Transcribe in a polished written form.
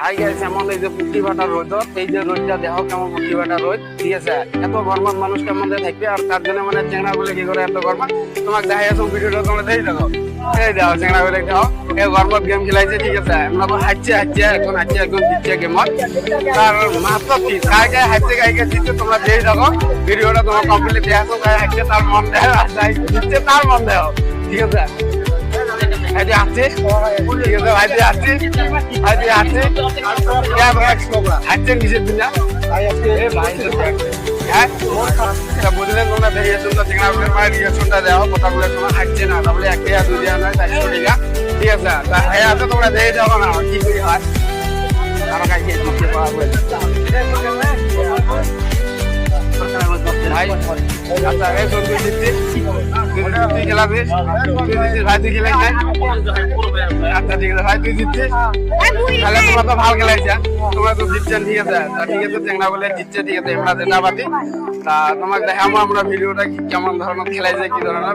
hi guys এমন এই যে পুষ্টি ভাটা রোদ এই যে রোদটা দেখো কেমন পুষ্টি ভাটা রোদ ঠিক আছে এত গরমের মানুষ কেমন থাকবে আর তার জন্য মানে চেংড়া বলে কি করে এত গরম তোমাকে দেখাই আসো ভিডিওটা তোমরা দেখে দেখো এই দেখো চেংড়া বলে দেখো এই গরমের গেম খেলাইছে ঠিক আছে আমরা তো হাঁটছে এখন দিচ্ছে গেমত তার মাত্র কি কায় কায় হাঁটছে কায় কায় দিচ্ছে তোমরা দেখে দেখো ভিডিওটা তোমরা কমপ্লিট দেখো কায় হাঁটছে তার মন দেখো আর দিচ্ছে তার মন দেখো ঠিক আছে আজ আসছে ঠিক আছে আজ আসছে হাঁটছে নিচের দিন না হ্যাঁ বুঝলেন তোমরা দেখে তোমরা চিংড়া মায়ের রিয়েকশনটা দেওয়া কথাগুলো তোমরা হাঁটছে না তাহলে 1 টাকা 2 টাকা নয় 400 টাকা ঠিক আছে তা হ্যাঁ আছে তোমরা দেখে যাবো না কি করি হয় আমার কাছে দিতে পারবো ভাই আচ্ছা এই সব দিচ্ছি তুই খেলাবি ভাই তুই খেলাই নাই আচ্ছা ঠিক আছে ভাই তুই দিচ্ছিস তাহলে তোমরা তো ভালো খেলাইছা তোমরা তো জিতছেন ঠিক আছে ঠিক আছে চেংড়া বলে জিতছে ঠিক আছে আমরা যেটা বাদি তা তোমাকে দেখাবো আমরা ভিডিওটা কেমন ধরনের খেলাইছে কি ধরনের